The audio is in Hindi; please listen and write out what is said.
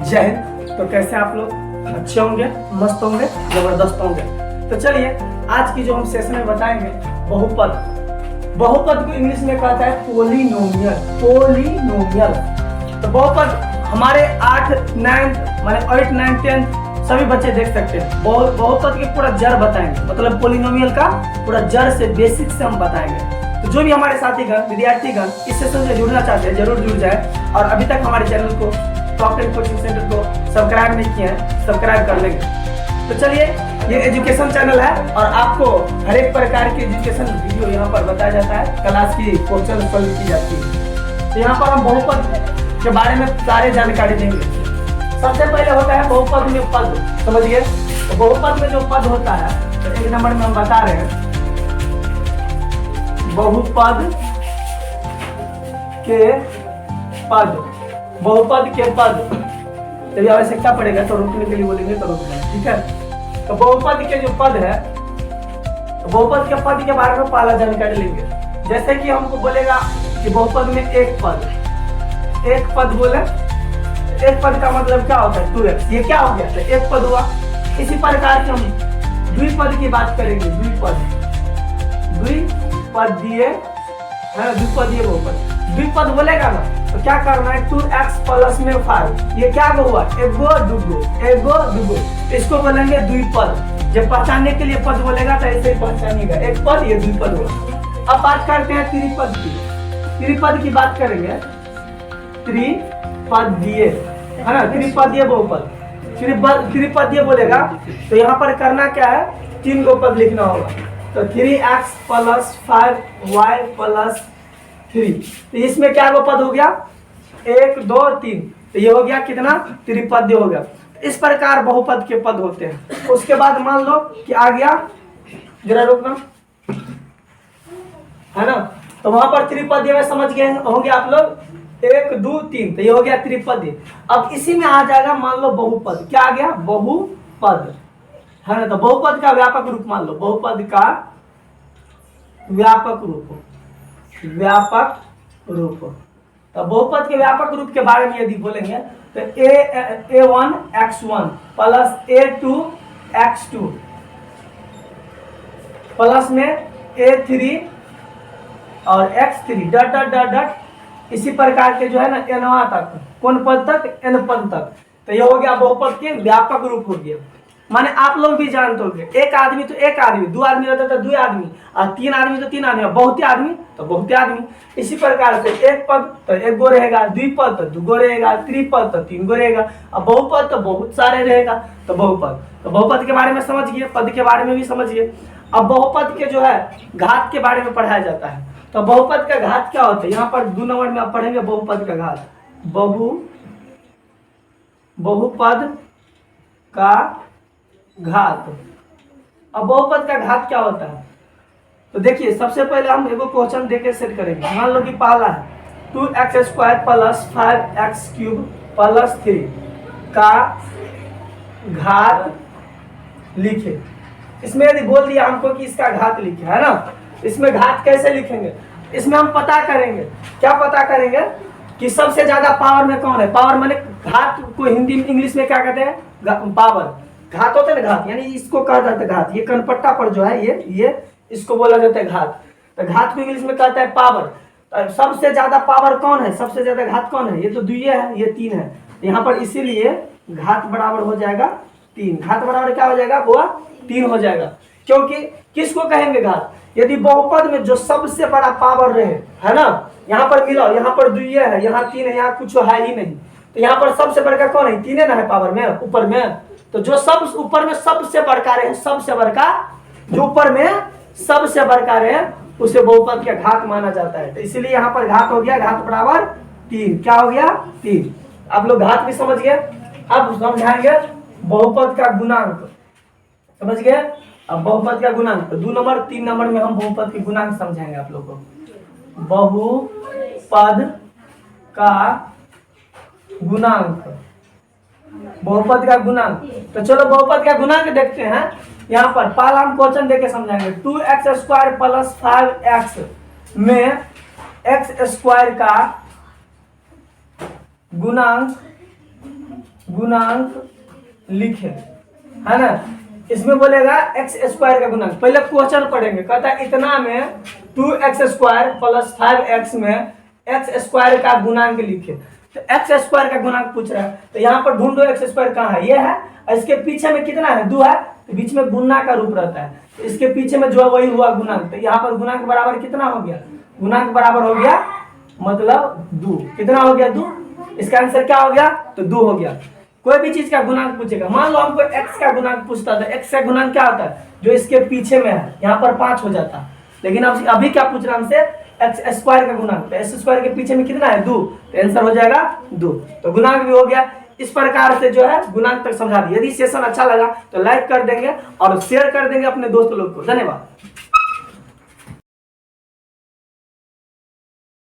जय हिंद। तो कैसे आप लोग? अच्छे होंगे, मस्त होंगे, जबरदस्त होंगे। तो चलिए आज की जो हम सेशन में बताएंगे बहुपद। बहुपद को इंग्लिश में कहता है पोलिनोमियल। पोलिनोमियल तो बहुपद हमारे 8, 8, 9, 10 सभी बच्चे देख सकते हैं। बहुपद के पूरा जड़ बताएंगे, मतलब पोलिनोमियल का पूरा जड़ से बेसिक से हम बताएंगे। तो जो भी हमारे साथीगण विद्यार्थीगण इस सेशन से जुड़ना चाहते हैं जरूर जुड़ जाए, और अभी तक हमारे चैनल को टॉप 10 कोचिंग सेंटर को सब्सक्राइब नहीं किया है, सब्सक्राइब कर लेंगे। तो चलिए, ये एजुकेशन चैनल है और आपको हर एक प्रकार की एजुकेशन वीडियो यहाँ पर बताया जाता है, क्लास की क्वेश्चन सॉल्व की जाती है। तो यहाँ पर हम बहुपद के बारे में सारी जानकारी देंगे। सबसे पहले होता है बहुपद में पद, समझिए। तो बहुपद में जो पद होता है, तो एक नंबर में हम बता रहे हैं बहुपद के पद। बहुपद के पद यदि आवश्यकता पड़ेगा तो रोकने के लिए बोलेंगे तो रोक देंगे, ठीक है। तो बहुपद के जो पद है, तो बहुपद के पद के बारे में पहला जानकारी लेंगे। जैसे कि हमको बोलेगा कि बहुपद में एक पद बोले, एक पद का मतलब क्या होता है? 2x। ये क्या हो गया? तो एक पद हुआ। इसी प्रकार से हम द्विपद की बात करेंगे। द्विपदीय है, द्विपदीय बहुपद। द्विपद बोलेगा ना तो क्या करना है? 2x प्लस में 5। ये क्या हुआ? एगो दुगो। इसको बोलेंगे द्विपद। जब पहचानने के लिए पद बोलेगा तो ऐसे ही पहचानिएगा, एक पद, ये द्विपद हुआ। अब बात करते हैं त्रिपद की। त्रिपद की बात करेंगे। त्रिपदीय है ना, त्रिपदीय बहुपद। त्रिपदीय बोलेगा तो यहाँ पर करना क्या है? 3 गो पद लिखना होगा। तो 3x प्लस 5y प्लस 3। तो इसमें क्या गो पद हो गया? 1, 2, 3। तो ये हो गया कितना? त्रिपदीय हो गया। इस प्रकार बहुपद के पद होते हैं। उसके बाद मान लो कि आ गया, जरा रुकना, है ना। तो वहां पर त्रिपदीय में समझ गए होंगे आप लोग, 1, 2, 3। तो ये हो गया त्रिपदीय। अब इसी में आ जाएगा मान लो बहुपद। क्या आ गया? बहुपद, है ना। तो बहुपद का व्यापक रूप मान लो, बहुपद का व्यापक रूप। तो बहुपद के व्यापक रूप के बारे में यदि बोलेंगे तो a1x1 प्लस a2x2 प्लस में a3 और x3 डट इसी प्रकार के जो है ना n तक, कौन पद तक? n पद तक। तो ये हो गया बहुपद के व्यापक रूप हो गया। माने आप लोग भी जानते होंगे, एक आदमी तो एक आदमी, 2 आदमी रहता तो 2 आदमी, और 3 आदमी तो 3 आदमी, बहुते आदमी तो बहुते आदमी। इसी प्रकार से एक पद तो एक गो रहेगा, द्विपद तो 2 गो रहेगा, त्रिपद तो 3 गो रहेगा, और बहुपद तो बहुत सारे रहेगा। तो बहुपद के बारे में समझ गए, पद के बारे में भी समझ गए। अब बहुपद के जो है घात के बारे में पढ़ाया जाता है। तो बहुपद का घात क्या होता है? यहाँ पर 2 नंबर में आप पढ़ेंगे बहुपद का घात। बहुपद का घात। अब बहुपद का घात क्या होता है? तो देखिए, सबसे पहले हम एगो क्वेश्चन देके सेट करेंगे। मान लो कि पहला है 2x² प्लस 5x³ प्लस 3 का घात लिखे। इसमें यदि बोल दिया हमको कि इसका घात लिखे, है ना। इसमें घात कैसे लिखेंगे? इसमें हम पता करेंगे। क्या पता करेंगे? कि सबसे ज्यादा पावर में कौन है? पावर माने घात को हिंदी इंग्लिश में क्या कहते हैं? पावर। घात होता है ना, घात यानी इसको कहा जाता है घात। ये कनपट्टा पर जो है ये इसको बोला जाता है घात। तो घात को इंग्लिश में कहता है पावर। तो सबसे ज्यादा पावर कौन है? सबसे ज्यादा घात कौन है? ये तो 2 है, ये 3 है। यहाँ पर इसीलिए घात बराबर हो जाएगा 3। घात बराबर क्या हो जाएगा? वो 3 हो जाएगा। क्योंकि किसको कहेंगे घात? यदि बहुपद में जो सबसे बड़ा पावर रहे, है ना। यहाँ पर मिलाओ, यहाँ पर 2 है, यहाँ 3 है, यहाँ कुछ है ही नहीं। तो यहाँ पर सबसे बड़का कौन है? 3 ना है पावर में, ऊपर में। तो जो सब ऊपर में सबसे बड़का रहे, सबसे बड़का जो ऊपर में सबसे बड़का रहे, उसे बहुपद का घात माना जाता है। तो इसीलिए यहाँ पर घात हो गया, घात बराबर 3। क्या हो गया? 3। आप लोग घात भी समझ गए। अब समझाएंगे बहुपद का गुणांक। समझ गए? अब बहुपद का गुणांक। तो 2 नंबर 3 नंबर में हम बहुपद के गुणांक समझाएंगे आप लोग को। बहुपद का गुणांक। बहुपद का गुणांक। तो चलो बहुपद का गुणांक देखते हैं। यहाँ पर पहला हम क्वेश्चन देके समझाएंगे। 2x² प्लस 5x में x² का गुणांक गुणांक लिखे, है ना। इसमें बोलेगा एक्स स्क्वायर का गुणांक, पहले क्वेश्चन पढ़ेंगे, कहता है इतना में 2x स्क्वायर प्लस 5x में एक्स स्क्वायर का गुणांक लिखे। तो एक्स स्क्वायर का गुणांक पूछ रहा है, तो यहाँ पर ढूंढो एक्स स्क्वायर कहाँ है, ये है, और इसके पीछे में कितना है, 2 है, तो बीच में गुणा का रूप रहता है, तो इसके पीछे में जो है वही हुआ गुणांक। तो यहाँ पर गुणांक बराबर कितना हो गया, गुणांक बराबर हो गया मतलब 2, कितना हो गया 2, इसका आंसर क्या हो गया, तो 2 हो गया। कोई भी चीज का गुणांक पूछेगा, मान लो हमको x का गुणांक पूछता था, x का गुणांक क्या होता है, जो इसके पीछे में है, यहाँ पर 5 हो जाता, लेकिन अब अभी क्या पूछ रहा हमसे, एक्स स्क्वायर का गुणांक, तो एक्स स्क्वायर के पीछे में कितना है 2, तो आंसर हो जाएगा 2, तो गुणांक भी हो गया। इस प्रकार से जो है गुणांक तक समझा दिया। यदि सेशन अच्छा लगा तो लाइक कर देंगे और शेयर कर देंगे अपने दोस्त लोग को। धन्यवाद।